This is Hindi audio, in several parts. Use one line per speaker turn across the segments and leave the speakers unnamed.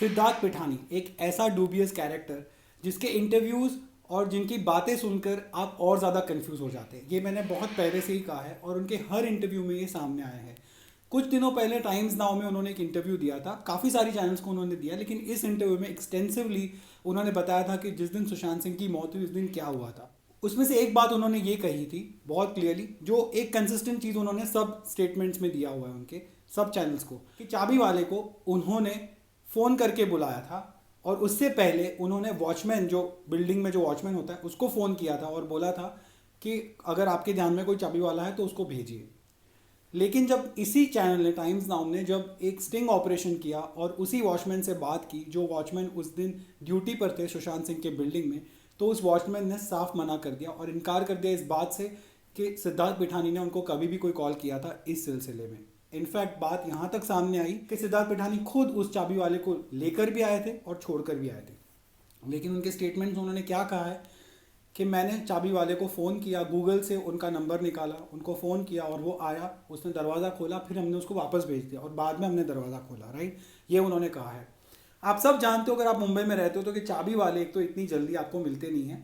सिद्धार्थ पिठानी एक ऐसा डूबियस कैरेक्टर जिसके इंटरव्यूज़ और जिनकी बातें सुनकर आप और ज़्यादा कंफ्यूज हो जाते हैं। ये मैंने बहुत पहले से ही कहा है और उनके हर इंटरव्यू में ये सामने आया है। कुछ दिनों पहले टाइम्स नाउ में उन्होंने एक इंटरव्यू दिया था, काफ़ी सारी चैनल्स को उन्होंने दिया, लेकिन इस इंटरव्यू में एक्सटेंसिवली उन्होंने बताया था कि जिस दिन सुशांत सिंह की मौत हुई उस दिन क्या हुआ था। उसमें से एक बात उन्होंने ये कही थी बहुत क्लियरली, जो एक कंसिस्टेंट चीज़ उन्होंने सब स्टेटमेंट्स में दिया हुआ है उनके सब चैनल्स को, कि चाबी वाले को उन्होंने फ़ोन करके बुलाया था और उससे पहले उन्होंने वॉचमैन, जो बिल्डिंग में जो वॉचमैन होता है, उसको फ़ोन किया था और बोला था कि अगर आपके ध्यान में कोई चाबी वाला है तो उसको भेजिए। लेकिन जब इसी चैनल ने, टाइम्स नाउ ने, जब एक स्टिंग ऑपरेशन किया और उसी वॉचमैन से बात की जो वॉचमैन उस दिन ड्यूटी पर थे सुशांत सिंह के बिल्डिंग में, तो उस वॉचमैन ने साफ मना कर दिया और इनकार कर दिया इस बात से कि सिद्धार्थ पिठानी ने उनको कभी भी कोई कॉल किया था इस सिलसिले में। इनफैक्ट बात यहाँ तक सामने आई कि सिद्धार्थ पिठानी खुद उस चाबी वाले को लेकर भी आए थे और छोड़कर भी आए थे। लेकिन उनके स्टेटमेंट्स में उन्होंने क्या कहा है कि मैंने चाबी वाले को फ़ोन किया, गूगल से उनका नंबर निकाला, उनको फ़ोन किया और वो आया, उसने दरवाज़ा खोला, फिर हमने उसको वापस भेज दिया और बाद में हमने दरवाज़ा खोला। राइट, ये उन्होंने कहा है। आप सब जानते हो, अगर आप मुंबई में रहते हो तो कि चाबी वाले एक तो इतनी जल्दी आपको मिलते नहीं हैं,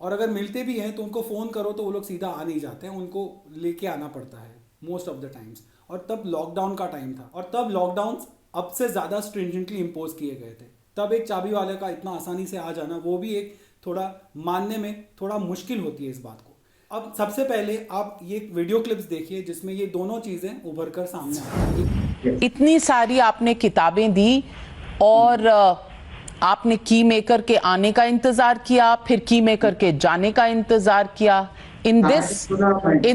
और अगर मिलते भी हैं तो उनको फ़ोन करो तो वो लोग सीधा आ नहीं जाते हैं, उनको लेके आना पड़ता है मोस्ट ऑफ द टाइम्स। और तब लॉकडाउन का टाइम था और तब लॉकडाउन अब से ज़्यादा स्ट्रिंजेंटली इम्पोज किए गए थे। तब एक चाबी वाले का इतना आसानी से आ जाना, वो भी एक थोड़ा मानने में थोड़ा मुश्किल होती है इस बात को। अब सबसे पहले आप ये वीडियो क्लिप्स देखिए जिसमें ये दोनों चीज़ें उभर कर सामने आई हैं।
इतनी सारी आपने किताबें दी और आपने की मेकर के आने का इंतजार किया, फिर की मेकर के जाने का इंतजार किया। इन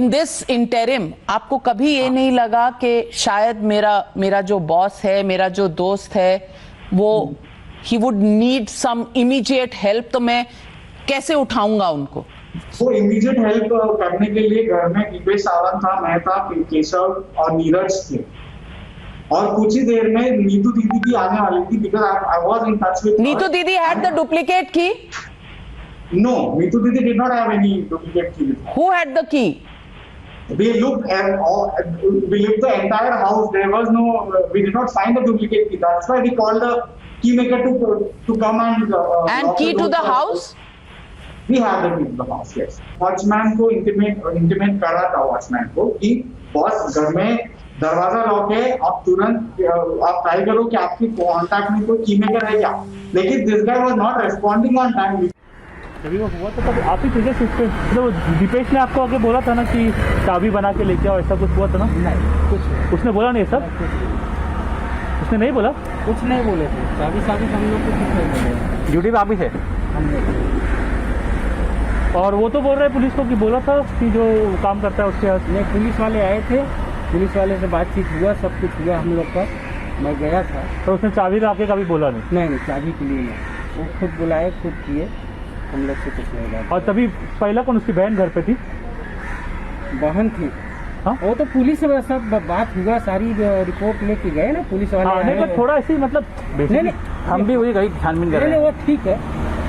दिस इंटरिम आपको कभी ये नहीं लगा कि शायद मेरा जो बॉस है, मेरा जो दोस्त है, वो he would need some immediate help, तो मैं कैसे उठाऊंगा उनको?
वो इमीडिएट हेल्प करने के लिए घर में दीपेश सावंत था, मैं था, केशव और नीरज थे, और कुछ ही देर में नीतू दीदी भी आने वाली थी because I was in touch with
Neetu दीदी हैड द डुप्लीकेट की?
No, Neetu Didi did not have any duplicate key with her.
Who had the key?
We looked the entire house. There was no. We did not find the duplicate key. That's why we called the key maker to come and
key to the house.
We have the key to the house. Yes. Watchman को intimate करा था watchman को कि बॉस घर में दरवाजा लॉक है, आप तुरंत आप ट्राई करो कि आपकी कॉन्टैक्ट में कोई की मेकर है क्या। लेकिन this guy was not responding on time.
जब वो हुआ तो तब आप ही थे शिफ्ट पे, मतलब दीपेश ने आपको आगे बोला था ना कि चाबी बना के लेके आओ, ऐसा कुछ हुआ था ना?
नहीं, कुछ
उसने बोला नहीं सब? उसने नहीं बोला?
कुछ नहीं बोले थे। चाबी हम लोग कुछ नहीं बोले।
ड्यूटी पे आप ही थे?
हम लोग।
और वो तो बोल रहे पुलिस को कि बोला था कि जो काम करता है उसके हाथ
नहीं, पुलिस वाले आए थे, पुलिस वाले से बातचीत हुआ, सब कुछ हुआ हम लोग का। मैं गया था
तो उसने चाबी लाके कभी बोला नहीं?
नहीं, चाबी के लिए नहीं, वो खुद बुलाए, खुद किए, हम लोग से कुछ नहीं बात।
और तभी पहला कौन, उसकी बहन घर पे थी?
बहन थी।
हाँ,
वो तो पुलिस से सब बात हुआ, सारी रिपोर्ट लेके गए ना पुलिस वाले।
हाँ, थोड़ा ऐसे मतलब
नहीं,
हम भी वही गई छानबीन कर रहे हैं।
वो ठीक है,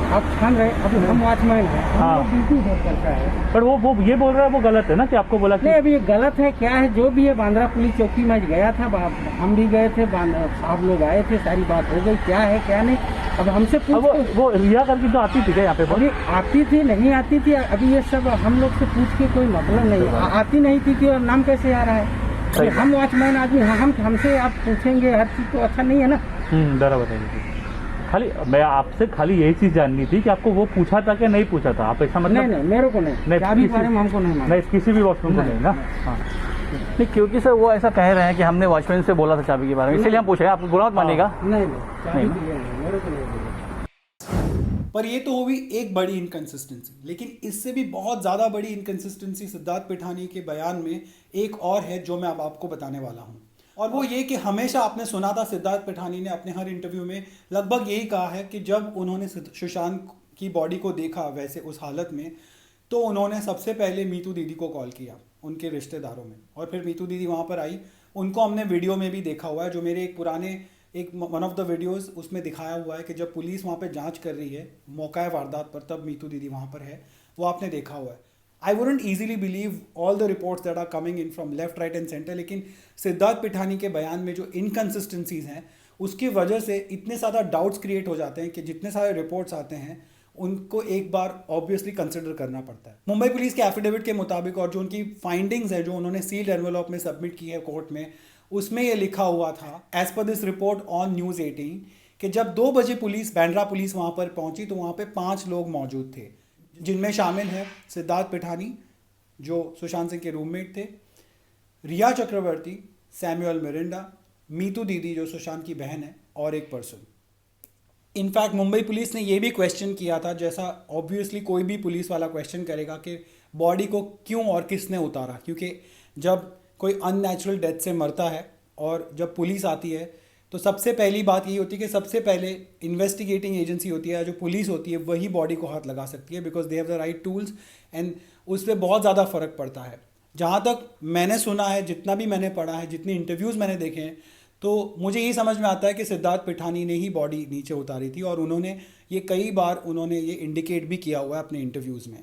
आप छान रहे, अब हम वॉचमैन हैं,
हाँ,
ड्यूटी इधर करता है।
पर वो ये बोल रहा है वो गलत है ना कि आपको बोला कि
नहीं, अभी ये गलत है क्या है, जो भी है। बांद्रा पुलिस चौकी में गया था, हम भी गए थे, साहब लोग आए थे, सारी बात हो गई, क्या है क्या नहीं। अब हमसे
वो रिया करके तो आती थी क्या यहाँ पे?
अभी आती थी, नहीं आती थी, अभी ये सब हम लोग से पूछ के कोई मतलब नहीं। आती नहीं थी कि नाम कैसे आ रहा है? हम वॉचमैन आदमी, हमसे आप पूछेंगे हर चीज तो अच्छा नहीं है ना।
जरा बताइए। खाली मैं आपसे खाली यही चीज जाननी थी कि आपको वो पूछा था कि नहीं पूछा था? आप ऐसा मतलब?
नहीं, मेरे को नहीं, चाबी बारे में हमको नहीं,
किसी भी वॉचमैन को नहीं ना। हाँ,
नहीं, क्योंकि सर वो ऐसा कह रहे हैं कि हमने वॉचमैन से बोला था चाबी के बारे में, इसलिए हम पूछ रहे हैं। आप बुरा मत मानिएगा।
नहीं, चाबी के लिए नहीं, मेरे को नहीं बोला।
पर ये तो हुई एक बड़ी इनकन्सिस्टेंसी, लेकिन इससे भी बहुत ज़्यादा बड़ी इनकन्सिस्टेंसी सिद्धार्थ पिठानी के बयान में एक और है जो मैं अब आपको बताने वाला हूँ। और वो ये कि हमेशा आपने सुना था सिद्धार्थ पिठानी ने अपने हर इंटरव्यू में लगभग यही कहा है कि जब उन्होंने सुशांत की बॉडी को देखा वैसे उस हालत में, तो उन्होंने सबसे पहले मीतू दीदी को कॉल किया उनके रिश्तेदारों में, और फिर मीतू दीदी वहाँ पर आई। उनको हमने वीडियो में भी देखा हुआ है, जो मेरे एक पुराने वन ऑफ द वीडियोस उसमें दिखाया हुआ है कि जब पुलिस वहाँ पे जांच कर रही है मौका वारदात पर, तब मीतू दीदी वहाँ पर है, वो आपने देखा हुआ है। I wouldn't easily believe all the reports that are coming in from left, right and centre, लेकिन सिद्धार्थ पिठानी के बयान में जो इनकन्सिस्टेंसीज हैं उसकी वजह से इतने ज़्यादा डाउट्स क्रिएट हो जाते हैं कि जितने सारे रिपोर्ट्स आते हैं उनको एक बार ऑब्वियसली कंसिडर करना पड़ता है। मुंबई पुलिस के एफिडेविट के मुताबिक और जो उनकी फाइंडिंग्स है जो उन्होंने सील्ड एनवेलप में सबमिट की है कोर्ट में, उसमें ये लिखा हुआ था as per this report on news 18 कि जब 2 बजे बांद्रा पुलिस वहाँ पर पहुँची तो वहाँ पे 5 लोग मौजूद थे, जिनमें शामिल है सिद्धार्थ पिठानी जो सुशांत सिंह के रूममेट थे, रिया चक्रवर्ती, सैमुअल मिरिंडा, मीतू दीदी जो सुशांत की बहन है और एक पर्सन। इनफैक्ट मुंबई पुलिस ने ये भी क्वेश्चन किया था, जैसा ऑब्वियसली कोई भी पुलिस वाला क्वेश्चन करेगा कि बॉडी को क्यों और किसने उतारा, क्योंकि जब कोई अननेचुरल डेथ से मरता है और जब पुलिस आती है तो सबसे पहली बात ये होती है कि सबसे पहले इन्वेस्टिगेटिंग एजेंसी होती है जो पुलिस होती है वही बॉडी को हाथ लगा सकती है, because they have the right tools and उस पर बहुत ज़्यादा फ़र्क पड़ता है। जहाँ तक मैंने सुना है, जितना भी मैंने पढ़ा है, जितने इंटरव्यूज़ मैंने देखे हैं, तो मुझे ये समझ में आता है कि सिद्धार्थ पिठानी ने ही बॉडी नीचे उतारी थी और उन्होंने ये कई बार ये इंडिकेट भी किया हुआ है अपने इंटरव्यूज़ में।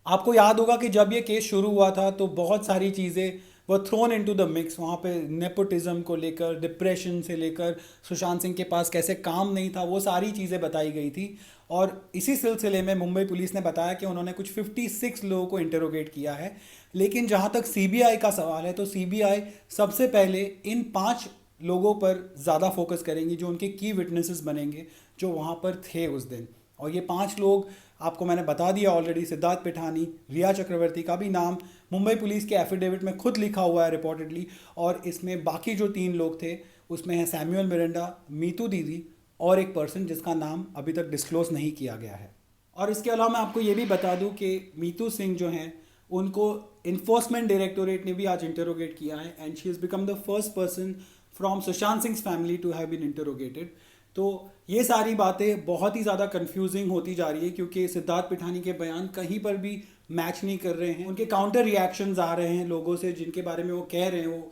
आपको याद होगा कि जब ये केस शुरू हुआ था तो बहुत सारी चीज़ें वो थ्रोन इनटू द मिक्स, वहाँ पे नेपोटिज्म को लेकर, डिप्रेशन से लेकर, सुशांत सिंह के पास कैसे काम नहीं था, वो सारी चीज़ें बताई गई थी। और इसी सिलसिले में मुंबई पुलिस ने बताया कि उन्होंने कुछ 56 लोगों को इंटरोगेट किया है। लेकिन जहाँ तक सीबीआई का सवाल है तो सीबीआई सबसे पहले इन 5 लोगों पर ज़्यादा फोकस करेंगी जो उनके की विटनेसेस बनेंगे जो वहाँ पर थे उस दिन। और ये 5 लोग आपको मैंने बता दिया ऑलरेडी, सिद्धार्थ पिठानी, रिया चक्रवर्ती का भी नाम मुंबई पुलिस के एफिडेविट में खुद लिखा हुआ है रिपोर्टेडली, और इसमें बाकी जो 3 लोग थे उसमें है सैमुअल मिरिंडा, मीतू दीदी और एक पर्सन जिसका नाम अभी तक डिस्क्लोज नहीं किया गया है। और इसके अलावा मैं आपको ये भी बता दूं कि मीतू सिंह जो हैं उनको इन्फोर्समेंट डायरेक्टोरेट ने भी आज इंटरोगेट किया है and she is become the first person from Sushant Singh family to have been interrogated. तो ये सारी बातें बहुत ही ज़्यादा कंफ्यूजिंग होती जा रही है क्योंकि सिद्धार्थ पिठानी के बयान कहीं पर भी मैच नहीं कर रहे हैं। उनके काउंटर रिएक्शंस आ रहे हैं लोगों से जिनके बारे में वो कह रहे हैं, वो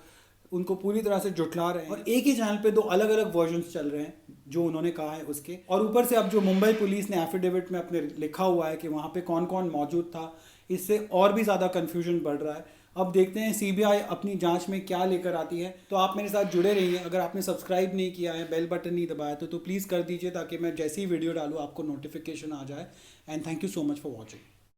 उनको पूरी तरह से जुटला रहे हैं और एक ही चैनल पे 2 अलग अलग वर्जन्स चल रहे हैं जो उन्होंने कहा है उसके। और ऊपर से अब जो मुंबई पुलिस ने एफिडेविट में अपने लिखा हुआ है कि वहाँ पे कौन कौन मौजूद था, इससे और भी ज़्यादा कन्फ्यूजन बढ़ रहा है। अब देखते हैं सीबीआई अपनी जांच में क्या लेकर आती है। तो आप मेरे साथ जुड़े रहिए। अगर आपने सब्सक्राइब नहीं किया है, बेल बटन नहीं दबाया तो प्लीज़ कर दीजिए ताकि मैं जैसी ही वीडियो डालूँ आपको नोटिफिकेशन आ जाए। And thank you so much for watching.